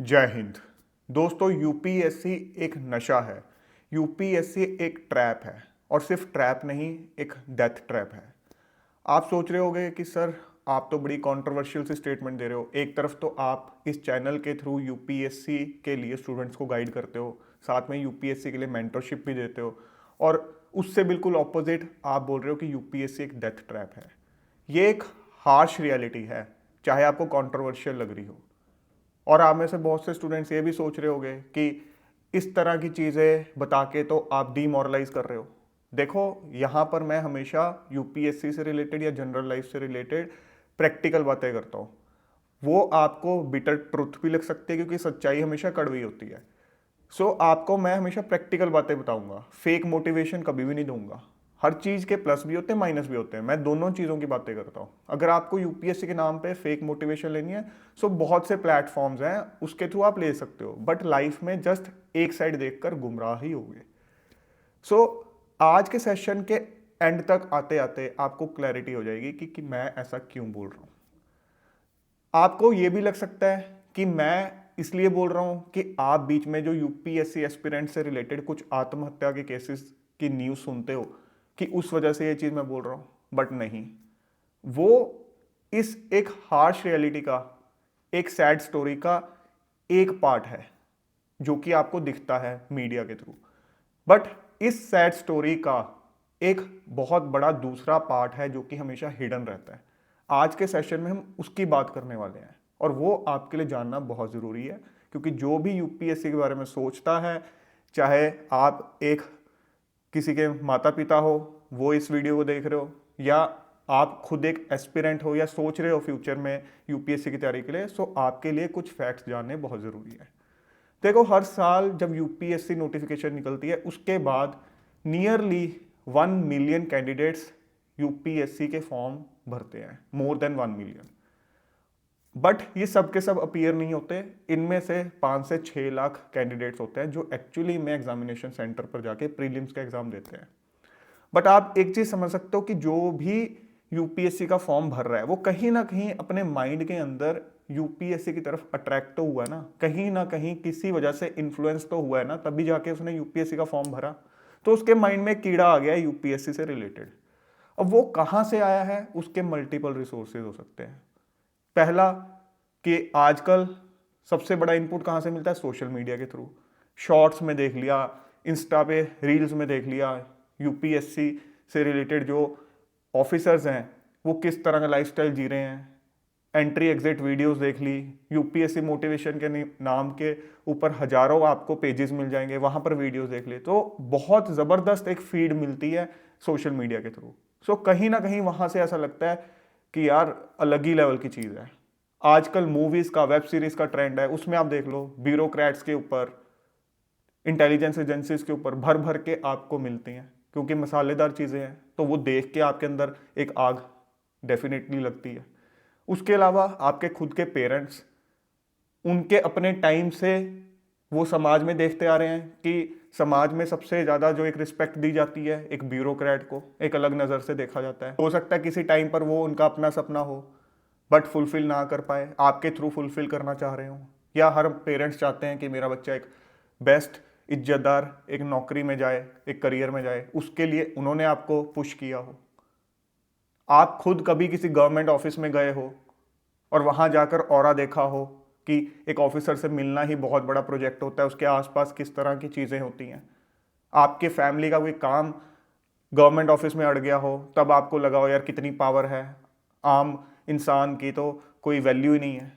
जय हिंद। दोस्तों, यूपीएससी एक नशा है। यूपीएससी एक ट्रैप है और सिर्फ ट्रैप नहीं, एक डेथ ट्रैप है। आप सोच रहे होंगे कि सर, आप तो बड़ी कंट्रोवर्शियल सी स्टेटमेंट दे रहे हो। एक तरफ तो आप इस चैनल के थ्रू यूपीएससी के लिए स्टूडेंट्स को गाइड करते हो, साथ में यूपीएससी के लिए मेंटरशिप भी देते हो, और उससे बिल्कुल ऑपोजिट आप बोल रहे हो कि यूपीएससी एक डेथ ट्रैप है। ये एक हार्श रियलिटी है, चाहे आपको कंट्रोवर्शियल लग रही हो। और आप में से बहुत से स्टूडेंट्स ये भी सोच रहे होंगे कि इस तरह की चीज़ें बता के तो आप डीमोरलाइज कर रहे हो। देखो, यहाँ पर मैं हमेशा यूपीएससी से रिलेटेड या जनरल लाइफ से रिलेटेड प्रैक्टिकल बातें करता हूँ। वो आपको बिटर ट्रुथ भी लग सकती है, क्योंकि सच्चाई हमेशा कड़वी होती है। आपको मैं हमेशा प्रैक्टिकल बातें बताऊंगा, फेक मोटिवेशन कभी भी नहीं दूंगा। हर चीज़ के प्लस भी होते हैं, माइनस भी होते हैं, मैं दोनों चीज़ों की बातें करता हूँ। अगर आपको यूपीएससी के नाम पे फेक मोटिवेशन लेनी है, बहुत से प्लेटफॉर्म्स हैं, उसके थ्रू आप ले सकते हो, बट लाइफ में जस्ट एक साइड देखकर गुमराह ही होगे। आज के सेशन के एंड तक आते आते आपको क्लैरिटी हो जाएगी कि मैं ऐसा क्यों बोल रहा हूँ। आपको ये भी लग सकता है कि मैं इसलिए बोल रहा हूं कि आप बीच में जो यूपीएससी एस्पिरेंट से रिलेटेड कुछ आत्महत्या के केसेस की न्यूज़ सुनते हो, कि उस वजह से ये चीज़ मैं बोल रहा हूं। बट नहीं, वो इस एक हार्श रियलिटी का, एक सैड स्टोरी का एक पार्ट है जो कि आपको दिखता है मीडिया के थ्रू। बट इस सैड स्टोरी का एक बहुत बड़ा दूसरा पार्ट है जो कि हमेशा हिडन रहता है। आज के सेशन में हम उसकी बात करने वाले हैं, और वो आपके लिए जानना बहुत ज़रूरी है, क्योंकि जो भी यूपीएससी के बारे में सोचता है, चाहे आप एक किसी के माता पिता हो, वो इस वीडियो को देख रहे हो, या आप खुद एक एस्पिरेंट हो या सोच रहे हो फ्यूचर में यूपीएससी की तैयारी के लिए, आपके लिए कुछ फैक्ट्स जानने बहुत ज़रूरी है। देखो, हर साल जब यूपीएससी नोटिफिकेशन निकलती है, उसके बाद नियरली 1 मिलियन कैंडिडेट्स यूपीएससी के फॉर्म भरते हैं, मोर देन 1 मिलियन। बट ये सब के सब अपीयर नहीं होते। इनमें से 5 से 6 लाख कैंडिडेट्स होते हैं जो एक्चुअली में एग्जामिनेशन सेंटर पर जाके प्रीलिम्स का एग्जाम देते हैं। बट आप एक चीज समझ सकते हो कि जो भी यूपीएससी का फॉर्म भर रहा है, वो कहीं ना कहीं अपने माइंड के अंदर यूपीएससी की तरफ अट्रैक्ट तो हुआ है ना कहीं किसी वजह से इन्फ्लुएंस तो हुआ है ना, तभी जाके उसने यूपीएससी का फॉर्म भरा। तो उसके माइंड में कीड़ा आ गया है यूपीएससी से रिलेटेड। अब वो कहाँ से आया है, उसके मल्टीपल रिसोर्सेज हो सकते हैं। पहला, कि आजकल सबसे बड़ा इनपुट कहाँ से मिलता है? सोशल मीडिया के थ्रू। शॉर्ट्स में देख लिया, इंस्टा पे रील्स में देख लिया, यूपीएससी से रिलेटेड जो ऑफिसर्स हैं वो किस तरह का लाइफस्टाइल जी रहे हैं, एंट्री एग्जिट वीडियोस देख ली। यूपीएससी मोटिवेशन के नाम के ऊपर हजारों आपको पेजेस मिल जाएंगे, वहां पर वीडियोस देख ले। तो बहुत ज़बरदस्त एक फीड मिलती है सोशल मीडिया के थ्रू। कहीं ना कहीं वहां से ऐसा लगता है कि यार अलग ही लेवल की चीज़ है। आजकल मूवीज़ का, वेब सीरीज़ का ट्रेंड है, उसमें आप देख लो ब्यूरोक्रेट्स के ऊपर, इंटेलिजेंस एजेंसीज के ऊपर भर भर के आपको मिलती हैं, क्योंकि मसालेदार चीज़ें हैं, तो वो देख के आपके अंदर एक आग डेफिनेटली लगती है। उसके अलावा आपके खुद के पेरेंट्स, उनके अपने टाइम से वो समाज में देखते आ रहे हैं कि समाज में सबसे ज़्यादा जो एक रिस्पेक्ट दी जाती है, एक ब्यूरोक्रेट को एक अलग नज़र से देखा जाता है। हो सकता है किसी टाइम पर वो उनका अपना सपना हो बट फुलफिल ना कर पाए, आपके थ्रू फुलफिल करना चाह रहे हो। या हर पेरेंट्स चाहते हैं कि मेरा बच्चा एक बेस्ट, इज्जतदार एक नौकरी में जाए, एक करियर में जाए, उसके लिए उन्होंने आपको पुश किया हो। आप खुद कभी किसी गवर्नमेंट ऑफिस में गए हो और वहां जाकर ऑरा देखा हो कि एक ऑफिसर से मिलना ही बहुत बड़ा प्रोजेक्ट होता है, उसके आसपास किस तरह की चीज़ें होती हैं। आपके फैमिली का कोई काम गवर्नमेंट ऑफिस में अड़ गया हो, तब आपको लगा हो यार कितनी पावर है, आम इंसान की तो कोई वैल्यू ही नहीं है।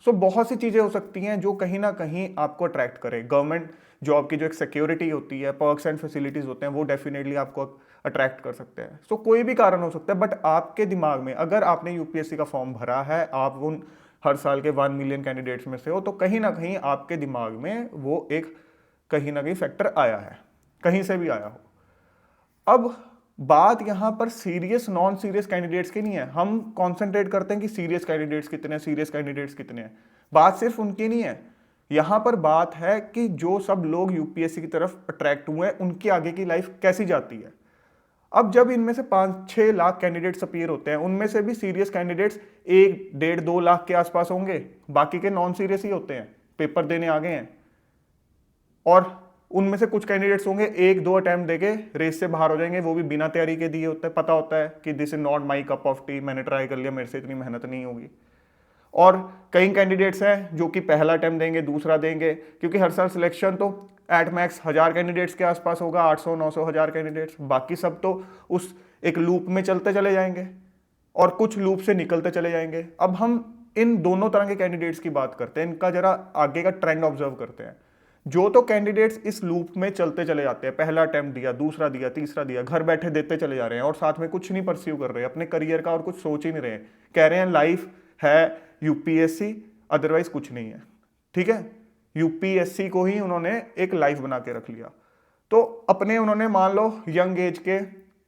बहुत सी चीज़ें हो सकती हैं जो कहीं ना कहीं आपको अट्रैक्ट करे। गवर्नमेंट जॉब की जो एक सिक्योरिटी होती है, पर्क्स एंड फैसिलिटीज़ होते हैं, वो डेफिनेटली आपको अट्रैक्ट कर सकते हैं। कोई भी कारण हो सकता है, बट आपके दिमाग में, अगर आपने यूपीएससी का फॉर्म भरा है, आप उन हर साल के 1 मिलियन कैंडिडेट्स में से हो, तो कहीं ना कहीं आपके दिमाग में वो एक कहीं ना कहीं फैक्टर आया है, कहीं से भी आया हो। अब बात यहां पर सीरियस नॉन सीरियस कैंडिडेट्स की नहीं है। हम कंसंट्रेट करते हैं कि सीरियस कैंडिडेट्स कितने हैं, सीरियस कैंडिडेट्स कितने हैं। बात सिर्फ उनकी नहीं है, यहां पर बात है कि जो सब लोग यूपीएससी की तरफ अट्रैक्ट हुए हैं, उनकी आगे की लाइफ कैसी जाती है। अब जब इनमें से 5-6 लाख कैंडिडेट्स अपीयर होते हैं, उनमें से भी सीरियस कैंडिडेट्स 1, 1.5, 2 लाख के आसपास होंगे, बाकी के नॉन सीरियस ही होते हैं। पेपर देने आ गए हैं, और उनमें से कुछ कैंडिडेट्स होंगे एक दो अटेम्प्ट देके रेस से बाहर हो जाएंगे, वो भी बिना तैयारी के दिए होता है, पता होता है कि this is not my cup of T, मैंने ट्राई कर लिया, मेरे से इतनी मेहनत नहीं होगी। और कई कैंडिडेट्स हैं जो कि पहला अटेम्प्ट देंगे, दूसरा देंगे, क्योंकि हर साल सिलेक्शन तो एट मैक्स 1000 कैंडिडेट्स के आसपास होगा, 800 900 1000 कैंडिडेट्स, बाकी सब तो उस एक लूप में चलते चले जाएंगे और कुछ लूप से निकलते चले जाएंगे। अब हम इन दोनों तरह के कैंडिडेट्स की बात करते हैं, इनका जरा आगे का ट्रेंड ऑब्जर्व करते हैं। जो तो कैंडिडेट्स इस लूप में चलते चले जाते हैं, पहला अटेम्प्ट दिया, दूसरा दिया, तीसरा दिया, घर बैठे देते चले जा रहे हैं और साथ में कुछ नहीं परस्यू कर रहे हैं अपने करियर का और कुछ सोच ही नहीं रहे, कह रहे हैं लाइफ है यूपीएससी, अदरवाइज कुछ नहीं है। ठीक है, यूपीएससी को ही उन्होंने एक लाइफ बना के रख लिया। तो अपने उन्होंने मान लो यंग एज के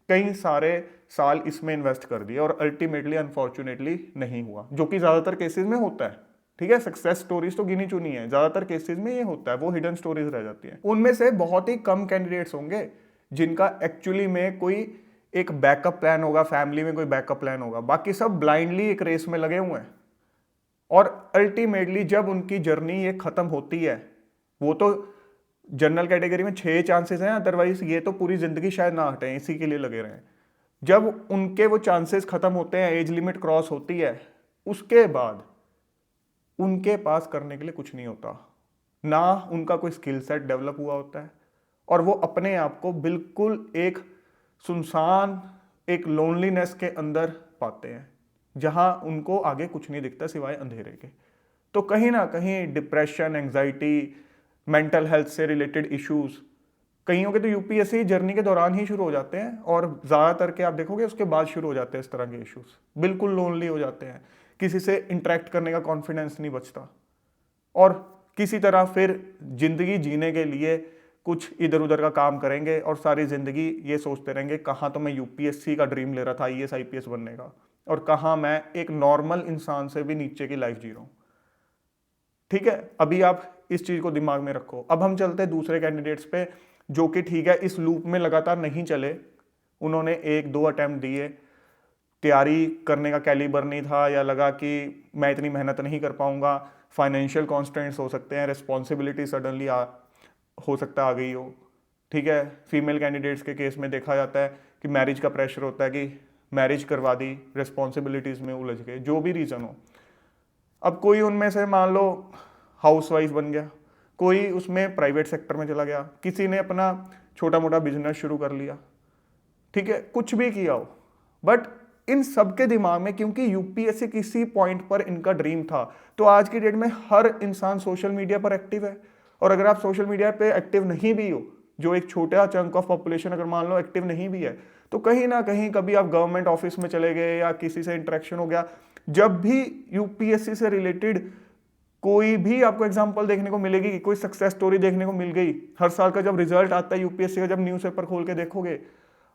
कई सारे साल इसमें इन्वेस्ट कर दिए और अल्टीमेटली अनफॉर्चुनेटली नहीं हुआ, जो कि ज्यादातर केसेस में होता है। ठीक है, सक्सेस स्टोरीज तो गिनी चुनी है, ज्यादातर केसेस में ये होता है, वो हिडन स्टोरीज रह जाती हैं। उनमें से बहुत ही कम कैंडिडेट्स होंगे जिनका एक्चुअली में कोई एक बैकअप प्लान होगा, फैमिली में कोई बैकअप प्लान होगा, बाकी सब ब्लाइंडली एक रेस में लगे हुए हैं। और अल्टीमेटली जब उनकी जर्नी ये खत्म होती है, वो तो जनरल कैटेगरी में 6 चांसेस हैं, अदरवाइज ये तो पूरी जिंदगी शायद ना हटें, इसी के लिए लगे रहें। जब उनके वो चांसेस खत्म होते हैं, एज लिमिट क्रॉस होती है, उसके बाद उनके पास करने के लिए कुछ नहीं होता, ना उनका कोई स्किल सेट डेवलप हुआ होता है, और वो अपने आप को बिल्कुल एक सुनसान, एक लोनलीनेस के अंदर पाते हैं, जहां उनको आगे कुछ नहीं दिखता सिवाय अंधेरे के। तो कहीं ना कहीं डिप्रेशन, एंजाइटी, मेंटल हेल्थ से रिलेटेड इश्यूज कईयों के तो यूपीएससी जर्नी के दौरान ही शुरू हो जाते हैं, और ज़्यादातर के आप देखोगे उसके बाद शुरू हो जाते हैं इस तरह के इश्यूज। बिल्कुल लोनली हो जाते हैं, किसी से इंटरेक्ट करने का कॉन्फिडेंस नहीं बचता, और किसी तरह फिर जिंदगी जीने के लिए कुछ इधर उधर का काम करेंगे और सारी जिंदगी ये सोचते रहेंगे कहाँ तो मैं यूपीएससी का ड्रीम ले रहा था आईएएस आईपीएस बनने का, और कहाँ मैं एक नॉर्मल इंसान से भी नीचे की लाइफ जी रहा हूँ। ठीक है, अभी आप इस चीज को दिमाग में रखो। अब हम चलते हैं दूसरे कैंडिडेट्स पे, जो कि ठीक है इस लूप में लगातार नहीं चले, उन्होंने एक दो अटेम्प्ट दिए, तैयारी करने का कैलिबर नहीं था, या लगा कि मैं इतनी मेहनत नहीं कर पाऊंगा, फाइनेंशियल कॉन्स्टेंट्स हो सकते हैं, रिस्पॉन्सिबिलिटी सडनली हो सकता है आ गई हो। ठीक है, फीमेल कैंडिडेट्स के केस में देखा जाता है कि मैरिज का प्रेशर होता है कि मैरिज करवा दी, रिस्पॉन्सिबिलिटीज में उलझ गए, जो भी रीज़न हो। अब कोई उनमें से मान लो हाउसवाइफ बन गया, कोई उसमें प्राइवेट सेक्टर में चला गया, किसी ने अपना छोटा मोटा बिजनेस शुरू कर लिया, ठीक है, कुछ भी किया हो, बट इन सबके दिमाग में क्योंकि यूपीएससी किसी पॉइंट पर इनका ड्रीम था, तो आज की डेट में हर इंसान सोशल मीडिया पर एक्टिव है। और अगर आप सोशल मीडिया पे एक्टिव नहीं भी हो, जो एक छोटा चंक ऑफ पॉपुलेशन अगर मान लो एक्टिव नहीं भी है, तो कहीं ना कहीं कभी आप गवर्नमेंट ऑफिस में चले गए या किसी से इंटरेक्शन हो गया, जब भी यूपीएससी से रिलेटेड कोई भी आपको एग्जांपल देखने को मिलेगी, कोई सक्सेस स्टोरी देखने को मिल गई, हर साल का जब रिजल्ट आता है यूपीएससी का, जब न्यूज़पेपर खोल के देखोगे,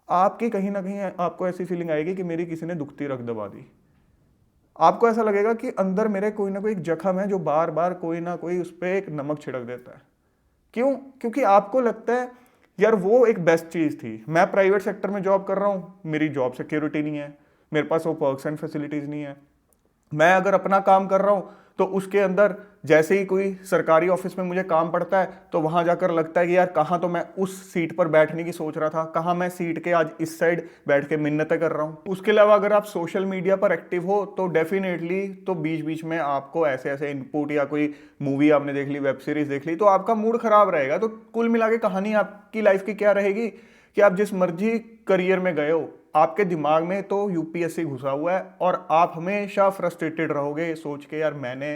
आपकी कहीं ना कहीं आपको ऐसी फीलिंग आएगी कि मेरी किसी ने दुखती रख दबा दी। आपको ऐसा लगेगा कि अंदर मेरे कोई ना कोई एक जख्म है जो बार बार कोई ना कोई उस पर एक नमक छिड़क देता है। क्यों? क्योंकि आपको लगता है यार वो एक बेस्ट चीज थी, मैं प्राइवेट सेक्टर में जॉब कर रहा हूं, मेरी जॉब सिक्योरिटी नहीं है, मेरे पास वो पर्क्स एंड फैसिलिटीज नहीं है, मैं अगर अपना काम कर रहा हूं तो उसके अंदर जैसे ही कोई सरकारी ऑफिस में मुझे काम पड़ता है तो वहां जाकर लगता है कि यार कहाँ तो मैं उस सीट पर बैठने की सोच रहा था, कहाँ मैं सीट के आज इस साइड बैठ के मिन्नतें कर रहा हूँ। उसके अलावा अगर आप सोशल मीडिया पर एक्टिव हो तो डेफिनेटली तो बीच बीच में आपको ऐसे ऐसे इनपुट, या कोई मूवी आपने देख ली, वेब सीरीज देख ली, तो आपका मूड खराब रहेगा। तो कुल मिला के कहानी आपकी लाइफ की क्या रहेगी कि आप जिस मर्जी करियर में गए हो, आपके दिमाग में तो यूपीएससी घुसा हुआ है और आप हमेशा फ्रस्ट्रेटेड रहोगे सोच के यार मैंने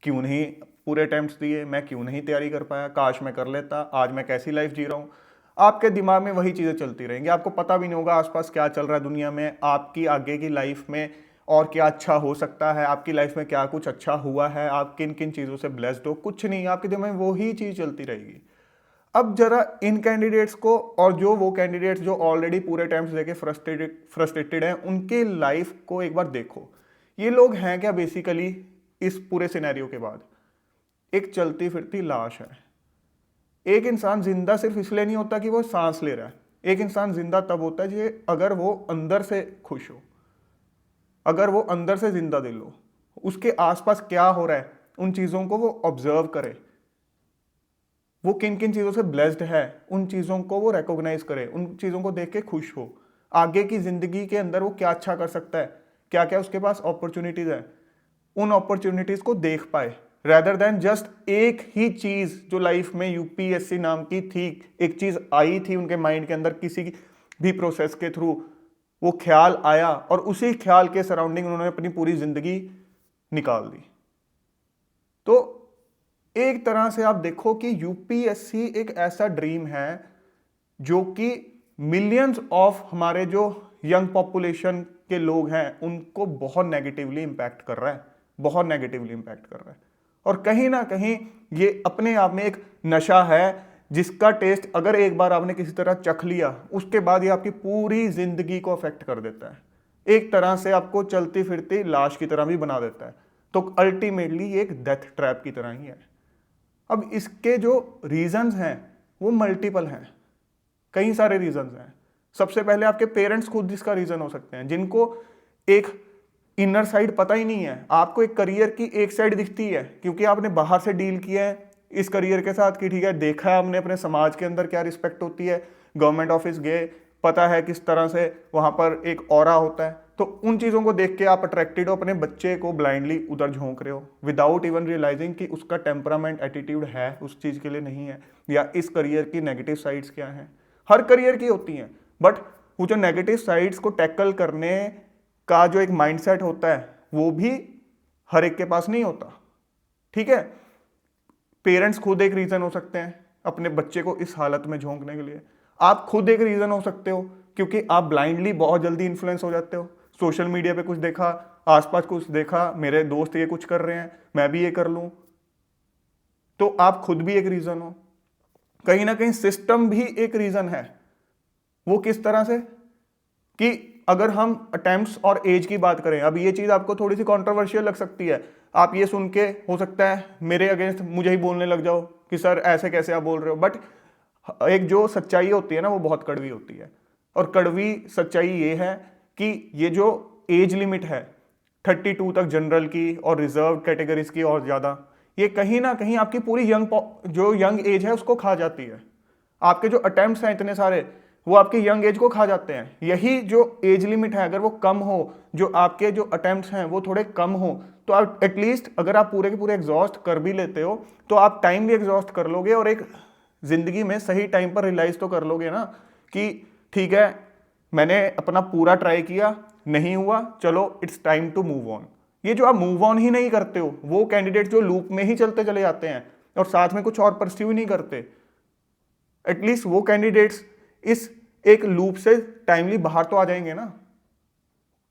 क्यों नहीं पूरे अटेम्प्ट्स दिए, मैं क्यों नहीं तैयारी कर पाया, काश मैं कर लेता, आज मैं कैसी लाइफ जी रहा हूँ। आपके दिमाग में वही चीज़ें चलती रहेंगी, आपको पता भी नहीं होगा आसपास क्या चल रहा है दुनिया में, आपकी आगे की लाइफ में और क्या अच्छा हो सकता है, आपकी लाइफ में क्या कुछ अच्छा हुआ है, आप किन किन चीज़ों से ब्लेस्ड हो, कुछ नहीं, आपके दिमाग में वही चीज़ चलती रहेगी। अब जरा इन कैंडिडेट्स को और जो वो कैंडिडेट्स जो ऑलरेडी पूरे अटेम्प्ट्स देके फ्रस्ट्रेटेड हैं, उनके लाइफ को एक बार देखो। ये लोग हैं क्या बेसिकली इस पूरे सिनेरियो के बाद? एक चलती फिरती लाश है। एक इंसान जिंदा सिर्फ इसलिए नहीं होता कि वो सांस ले रहा है, एक इंसान जिंदा तब होता है जी अगर वो अंदर से खुश हो, अगर वो अंदर से जिंदा दिल हो, उसके आसपास क्या हो रहा है उन चीज़ों को वो ऑब्जर्व करे, वो किन किन चीज़ों से ब्लेस्ड है उन चीज़ों को वो रिकॉग्नाइज करे, उन चीज़ों को देख के खुश हो, आगे की ज़िंदगी के अंदर वो क्या अच्छा कर सकता है, क्या क्या उसके पास अपॉर्चुनिटीज़ है, उन अपॉर्चुनिटीज़ को देख पाए, रेदर देन जस्ट एक ही चीज़ जो लाइफ में यूपीएससी नाम की थी, एक चीज़ आई थी उनके माइंड के अंदर किसी भी प्रोसेस के थ्रू, वो ख्याल आया और उसी ख्याल के सराउंडिंग उन्होंने अपनी पूरी ज़िंदगी निकाल दी। तो एक तरह से आप देखो कि यूपीएससी एक ऐसा ड्रीम है जो कि मिलियंस ऑफ हमारे जो यंग पॉपुलेशन के लोग हैं उनको बहुत नेगेटिवली इंपैक्ट कर रहा है, बहुत नेगेटिवली इंपैक्ट कर रहा है। और कहीं ना कहीं ये अपने आप में एक नशा है जिसका टेस्ट अगर एक बार आपने किसी तरह चख लिया उसके बाद ये आपकी पूरी जिंदगी को अफेक्ट कर देता है, एक तरह से आपको चलती फिरती लाश की तरह भी बना देता है। तो अल्टीमेटली ये एक डेथ ट्रैप की तरह ही है। अब इसके जो रीजंस हैं वो मल्टीपल हैं, कई सारे रीजंस हैं। सबसे पहले आपके पेरेंट्स खुद इसका रीजन हो सकते हैं, जिनको एक इनर साइड पता ही नहीं है। आपको एक करियर की एक साइड दिखती है क्योंकि आपने बाहर से डील किया है इस करियर के साथ कि ठीक है, देखा है हमने अपने समाज के अंदर क्या रिस्पेक्ट होती है, गवर्नमेंट ऑफिस गए, पता है किस तरह से वहां पर एक ऑरा होता है। तो उन चीज़ों को देख के आप अट्रैक्टेड हो, अपने बच्चे को ब्लाइंडली उधर झोंक रहे हो विदाउट इवन रियलाइजिंग कि उसका टेम्परामेंट एटीट्यूड है उस चीज़ के लिए नहीं है, या इस करियर की नेगेटिव साइड्स क्या हैं। हर करियर की होती हैं, बट वो जो नेगेटिव साइड्स को टैकल करने का जो एक माइंडसेट होता है वो भी हर एक के पास नहीं होता। ठीक है, पेरेंट्स खुद एक रीज़न हो सकते हैं अपने बच्चे को इस हालत में झोंकने के लिए, आप खुद एक रीज़न हो सकते हो क्योंकि आप ब्लाइंडली बहुत जल्दी इन्फ्लुएंस हो जाते हो। सोशल मीडिया पे कुछ देखा, आसपास कुछ देखा, मेरे दोस्त ये कुछ कर रहे हैं मैं भी ये कर लूं, तो आप खुद भी एक रीज़न हो। कहीं ना कहीं सिस्टम भी एक रीज़न है। वो किस तरह से कि अगर हम अटेम्प्ट्स और एज की बात करें, अब ये चीज़ आपको थोड़ी सी कॉन्ट्रोवर्शियल लग सकती है, आप ये सुन के हो सकता है मेरे अगेंस्ट मुझे ही बोलने लग जाओ कि सर ऐसे कैसे आप बोल रहे हो, बट एक जो सच्चाई होती है ना वो बहुत कड़वी होती है। और कड़वी सच्चाई ये है कि ये जो एज लिमिट है 32 तक जनरल की और रिजर्व कैटेगरीज की और ज़्यादा, ये कहीं ना कहीं आपकी पूरी जो यंग एज है उसको खा जाती है। आपके जो अटेम्प्ट्स हैं इतने सारे वो आपकी यंग एज को खा जाते हैं। यही जो एज लिमिट है अगर वो कम हो, जो आपके जो अटेम्प्ट्स हैं वो थोड़े कम हो, तो आप एटलीस्ट अगर आप पूरे के पूरे एग्जॉस्ट कर भी लेते हो तो आप टाइम भी एग्जॉस्ट कर लोगे और एक जिंदगी में सही टाइम पर रियलाइज तो कर लोगे ना कि ठीक है मैंने अपना पूरा ट्राई किया, नहीं हुआ, चलो it's time to move on. ये जो आप मूव ऑन ही नहीं करते हो, वो कैंडिडेट जो लूप में ही चलते चले जाते हैं और साथ में कुछ और परस्यू नहीं करते, एटलीस्ट वो कैंडिडेट्स इस एक लूप से टाइमली बाहर तो आ जाएंगे ना।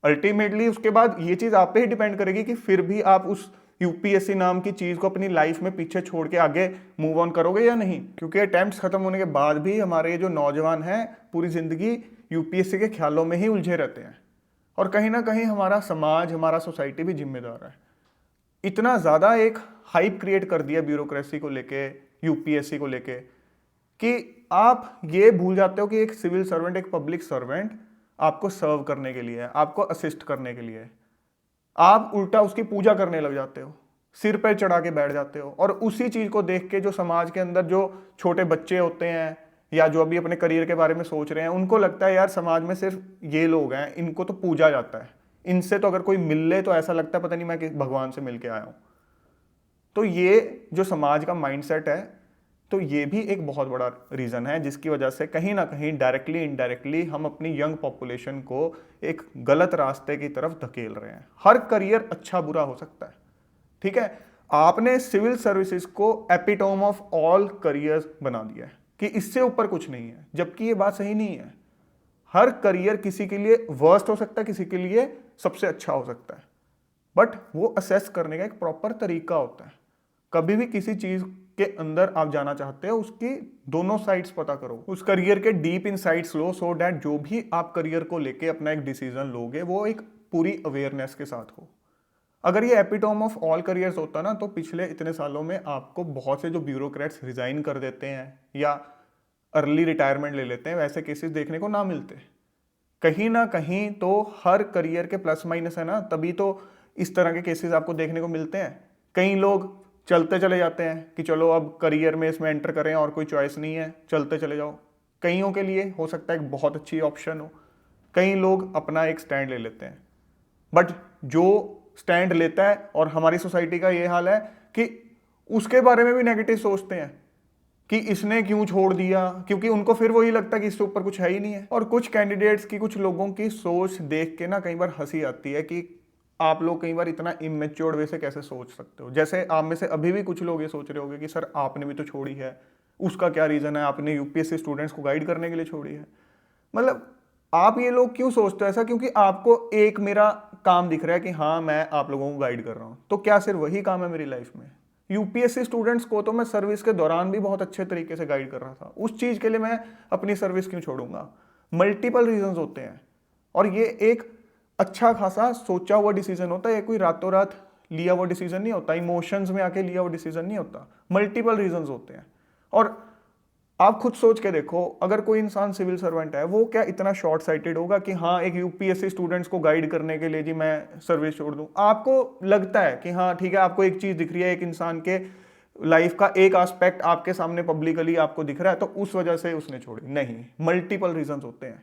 अल्टीमेटली उसके बाद ये चीज आप पे ही डिपेंड करेगी कि फिर भी आप उस यूपीएससी नाम की चीज को अपनी लाइफ में पीछे छोड़ के आगे मूव ऑन करोगे या नहीं। क्योंकि अटेम्प्ट्स खत्म होने के बाद भी हमारे जो नौजवान हैं पूरी जिंदगी यूपीएससी के ख्यालों में ही उलझे रहते हैं, और कहीं ना कहीं हमारा समाज, हमारा सोसाइटी भी जिम्मेदार है। इतना ज़्यादा एक हाइप क्रिएट कर दिया ब्यूरोक्रेसी को लेके, यूपीएससी को लेके, कि आप ये भूल जाते हो कि एक सिविल सर्वेंट, एक पब्लिक सर्वेंट आपको सर्व करने के लिए है, आपको असिस्ट करने के लिए है। आप उल्टा उसकी पूजा करने लग जाते हो, सिर पर चढ़ा के बैठ जाते हो। और उसी चीज़ को देख के जो समाज के अंदर जो छोटे बच्चे होते हैं या जो अभी अपने करियर के बारे में सोच रहे हैं, उनको लगता है यार समाज में सिर्फ ये लोग हैं, इनको तो पूजा जाता है, इनसे तो अगर कोई मिल ले तो ऐसा लगता है पता नहीं मैं किस भगवान से मिल के आया हूँ। तो ये जो समाज का माइंडसेट है, तो ये भी एक बहुत बड़ा रीज़न है जिसकी वजह से कहीं ना कहीं डायरेक्टली इनडायरेक्टली हम अपनी यंग पॉपुलेशन को एक गलत रास्ते की तरफ धकेल रहे हैं। हर करियर अच्छा बुरा हो सकता है, ठीक है। आपने सिविल सर्विसेज को एपिटोम ऑफ ऑल करियर्स बना दिया है कि इससे ऊपर कुछ नहीं है, जबकि ये बात सही नहीं है। हर करियर किसी के लिए वर्स्ट हो सकता है, किसी के लिए सबसे अच्छा हो सकता है, बट वो असेस करने का एक प्रॉपर तरीका होता है। कभी भी किसी चीज के अंदर आप जाना चाहते हो उसकी दोनों साइड्स पता करो, उस करियर के deep insights low, so that जो भी आप करियर को लेके अपना एक डिसीजन लोगे वो एक पूरी अवेयरनेस के साथ हो। अगर ये एपिटोम ऑफ ऑल करियर्स होता ना तो पिछले इतने सालों में आपको बहुत से जो ब्यूरोक्रेट्स रिजाइन कर देते हैं या अर्ली रिटायरमेंट ले लेते हैं, वैसे केसेस देखने को ना मिलते। कहीं ना कहीं तो हर करियर के प्लस माइनस है ना, तभी तो इस तरह के केसेस आपको देखने को मिलते हैं कई लोग चलते चले जाते हैं कि चलो अब करियर में इसमें एंटर करें और कोई चॉइस नहीं है, चलते चले जाओ। कईयों के लिए हो सकता है एक बहुत अच्छी ऑप्शन हो। कई लोग अपना एक स्टैंड ले लेते हैं, बट जो स्टैंड लेता है, और हमारी सोसाइटी का ये हाल है कि उसके बारे में भी नेगेटिव सोचते हैं कि इसने क्यों छोड़ दिया, क्योंकि उनको फिर वही लगता है कि इससे ऊपर कुछ है ही नहीं है। और कुछ कैंडिडेट्स की, कुछ लोगों की सोच देख के ना कई बार हंसी आती है कि आप लोग कई बार इतना इमेच्योर्ड वे से कैसे सोच सकते हो। जैसे आप में से अभी भी कुछ लोग ये सोच रहे होंगे कि सर आपने भी तो छोड़ी है, उसका क्या रीज़न है, आपने यूपीएससी स्टूडेंट्स को गाइड करने के लिए छोड़ी है। मतलब आप ये लोग क्यों सोचते हो ऐसा? क्योंकि आपको एक मेरा काम दिख रहा है कि हाँ मैं आप लोगों को गाइड कर रहा हूँ, तो क्या सिर्फ वही काम है मेरी लाइफ में? यूपीएससी स्टूडेंट्स को तो मैं सर्विस के दौरान भी बहुत अच्छे तरीके से गाइड कर रहा था, उस चीज़ के लिए मैं अपनी सर्विस क्यों छोड़ूंगा? मल्टीपल रीजंस होते हैं, और ये एक अच्छा खासा सोचा हुआ डिसीजन होता है, ये कोई रातों रात लिया हुआ डिसीजन नहीं होता, इमोशंस में आके लिया हुआ डिसीजन नहीं होता, मल्टीपल रीजंस होते हैं। और आप खुद सोच के देखो, अगर कोई इंसान सिविल सर्वेंट है, वो क्या इतना शॉर्ट साइटेड होगा कि हाँ एक यूपीएससी स्टूडेंट्स को गाइड करने के लिए जी मैं सर्विस छोड़ दूं? आपको लगता है कि हाँ ठीक है, आपको एक चीज दिख रही है, एक इंसान के लाइफ का एक एस्पेक्ट आपके सामने पब्लिकली आपको दिख रहा है, तो उस वजह से उसने छोड़ी? नहीं, मल्टीपल रीजन होते हैं।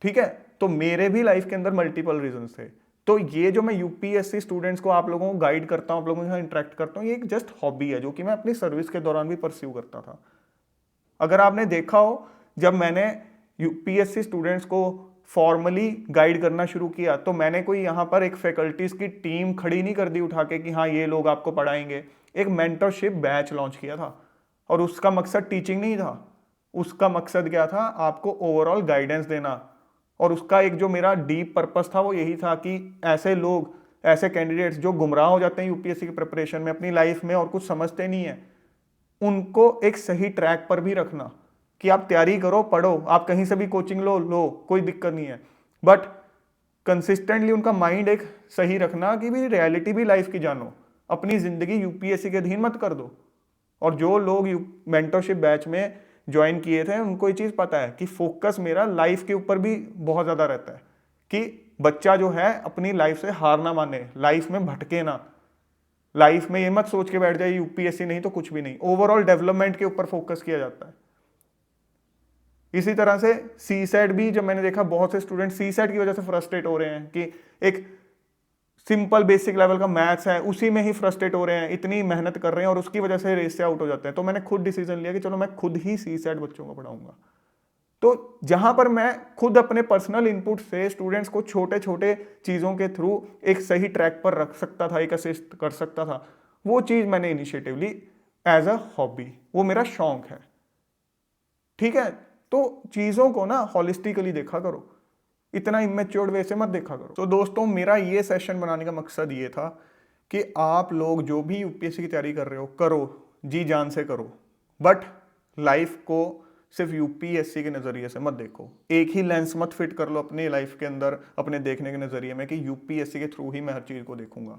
ठीक है, तो मेरे भी लाइफ के अंदर मल्टीपल रीजन थे। तो ये जो मैं यूपीएससी स्टूडेंट्स को, आप लोगों को गाइड करता हूँ, आप लोगों के साथ इंटरेक्ट करता हूँ, ये एक जस्ट हॉबी है जो कि मैं अपनी सर्विस के दौरान भी परस्यू करता था। अगर आपने देखा हो, जब मैंने यूपीएससी स्टूडेंट्स को फॉर्मली गाइड करना शुरू किया, तो मैंने कोई यहाँ पर एक फैकल्टीज की टीम खड़ी नहीं कर दी उठा के कि हाँ ये लोग आपको पढ़ाएंगे। एक मेंटरशिप बैच लॉन्च किया था, और उसका मकसद टीचिंग नहीं था, उसका मकसद क्या था? आपको ओवरऑल गाइडेंस देना। और उसका एक जो मेरा डीप पर्पस था वो यही था कि ऐसे लोग, ऐसे कैंडिडेट्स जो गुमराह हो जाते हैं यूपीएससी की प्रिपरेशन में अपनी लाइफ में और कुछ समझते नहीं है, उनको एक सही ट्रैक पर भी रखना कि आप तैयारी करो, पढ़ो, आप कहीं से भी कोचिंग लो, कोई दिक्कत नहीं है, बट कंसिस्टेंटली उनका माइंड एक सही रखना कि भी रियलिटी भी लाइफ की जानो, अपनी जिंदगी यूपीएससी के अधीन मत कर दो। और जो लोग मेंटरशिप बैच में ज्वाइन किए थे उनको ये चीज़ पता है कि फोकस मेरा लाइफ के ऊपर भी बहुत ज़्यादा रहता है कि बच्चा जो है अपनी लाइफ से हार ना माने, लाइफ में भटके ना, लाइफ में ये मत सोच के बैठ जाए यूपीएससी नहीं तो कुछ भी नहीं। ओवरऑल डेवलपमेंट के ऊपर फोकस किया जाता है। इसी तरह से सी सेट भी, जब मैंने देखा बहुत से स्टूडेंट सी सेट की वजह से फ्रस्ट्रेट हो रहे हैं कि एक सिंपल बेसिक लेवल का मैथ्स है उसी में ही फ्रस्ट्रेट हो रहे हैं, इतनी मेहनत कर रहे हैं और उसकी वजह से रेस से आउट हो जाते हैं, तो मैंने खुद डिसीजन लिया कि चलो मैं खुद ही सी सेट बच्चों को पढ़ाऊंगा। तो जहां पर मैं खुद अपने पर्सनल इनपुट से स्टूडेंट्स को छोटे छोटे चीज़ों के थ्रू एक सही ट्रैक पर रख सकता था, एक असिस्ट कर सकता था, वो चीज़ मैंने इनिशिएटिवली एज अ हॉबी, वो मेरा शौक है। ठीक है, तो चीज़ों को ना हॉलिस्टिकली देखा करो, इतना इमेच्योर्ड वे से मत देखा करो। तो दोस्तों, मेरा ये सेशन बनाने का मकसद ये था कि आप लोग जो भी यूपीएससी की तैयारी कर रहे हो, करो, जी जान से करो, बट लाइफ को सिर्फ यूपीएससी के नज़रिए से मत देखो। एक ही लेंस मत फिट कर लो अपनी लाइफ के अंदर, अपने देखने के नज़रिए में कि यूपीएससी के थ्रू ही मैं हर चीज़ को देखूंगा।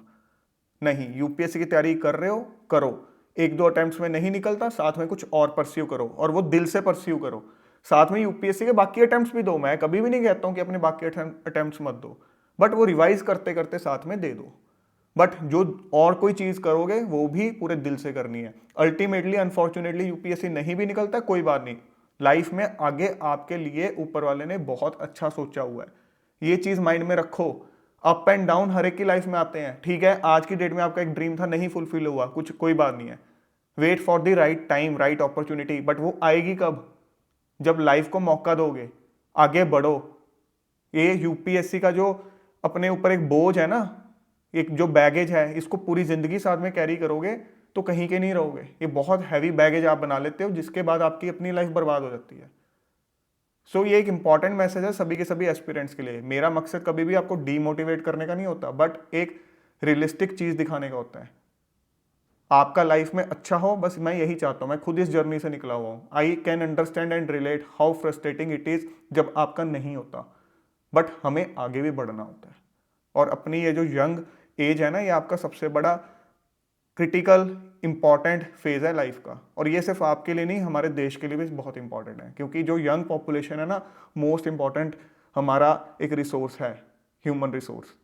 नहीं, यूपीएससी की तैयारी कर रहे हो, करो, एक दो अटेम्प्ट्स में नहीं निकलता, साथ में कुछ और परस्यू करो, और वो दिल से परस्यू करो। साथ में यूपीएससी के बाकी अटेम्प्ट्स भी दो, मैं कभी भी नहीं कहता हूं कि अपने बाकी अटेम्प्ट्स मत दो, बट वो रिवाइज करते करते साथ में दे दो। बट जो और कोई चीज करोगे वो भी पूरे दिल से करनी है। अल्टीमेटली अनफॉर्चुनेटली यूपीएससी नहीं भी निकलता, कोई बात नहीं, लाइफ में आगे आपके लिए ऊपर वाले ने बहुत अच्छा सोचा हुआ है। ये चीज माइंड में रखो। अप एंड डाउन हर एक की लाइफ में आते हैं, ठीक है, आज की डेट में आपका एक ड्रीम था, नहीं फुलफिल हुआ, कुछ कोई बात नहीं है, wait for the right time, right opportunity, but वो आएगी कब? जब लाइफ को मौका दोगे, आगे बढ़ो। ये यूपीएससी का जो अपने ऊपर एक बोझ है ना, एक जो बैगेज है, इसको पूरी जिंदगी साथ में कैरी करोगे तो कहीं के नहीं रहोगे। ये बहुत हैवी बैगेज आप बना लेते हो, जिसके बाद आपकी अपनी लाइफ बर्बाद हो जाती है। सो ये एक इंपॉर्टेंट मैसेज है सभी के सभी एस्पिरेंट्स के लिए। मेरा मकसद कभी भी आपको डीमोटिवेट करने का नहीं होता, बट एक रियलिस्टिक चीज दिखाने का होता है। आपका लाइफ में अच्छा हो, बस मैं यही चाहता हूं। मैं खुद इस जर्नी से निकला हुआ हूं। I can understand and relate how frustrating it is जब आपका नहीं होता, बट हमें आगे भी बढ़ना होता है। और अपनी ये जो यंग एज है ना, ये आपका सबसे बड़ा क्रिटिकल इंपॉर्टेंट फेज है लाइफ का, और ये सिर्फ आपके लिए नहीं, हमारे देश के लिए भी बहुत इंपॉर्टेंट है, क्योंकि जो यंग पॉपुलेशन है ना, मोस्ट इंपॉर्टेंट हमारा एक रिसोर्स है, ह्यूमन रिसोर्स।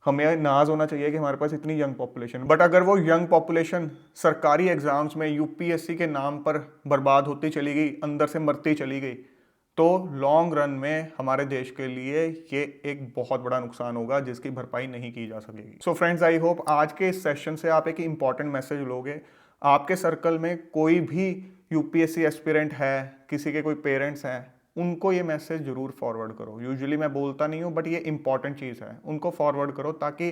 हमें नाज होना चाहिए कि हमारे पास इतनी यंग पॉपुलेशन, बट अगर वो यंग पॉपुलेशन सरकारी एग्जाम्स में यूपीएससी के नाम पर बर्बाद होती चली गई, अंदर से मरती चली गई, तो लॉन्ग रन में हमारे देश के लिए ये एक बहुत बड़ा नुकसान होगा जिसकी भरपाई नहीं की जा सकेगी। सो फ्रेंड्स, आई होप आज के इस सेशन से आप एक इंपॉर्टेंट मैसेज लोगे। आपके सर्कल में कोई भी यूपीएससी एस्पिरेंट है, किसी के कोई पेरेंट्स हैं, उनको ये मैसेज जरूर फॉरवर्ड करो। यूजुअली मैं बोलता नहीं हूँ, बट ये इंपॉर्टेंट चीज़ है, उनको फॉरवर्ड करो ताकि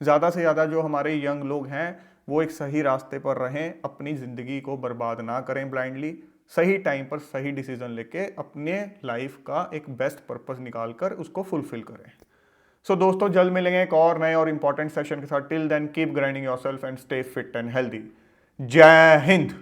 ज़्यादा से ज़्यादा जो हमारे यंग लोग हैं वो एक सही रास्ते पर रहें, अपनी ज़िंदगी को बर्बाद ना करें ब्लाइंडली, सही टाइम पर सही डिसीजन लेके अपने लाइफ का एक बेस्ट पर्पस निकाल कर उसको फुलफिल करें। सो दोस्तों, जल्द मिलेंगे एक और नए और इंपॉर्टेंट सेशन के साथ। Till then keep grinding yourself and stay fit and healthy. जय हिंद।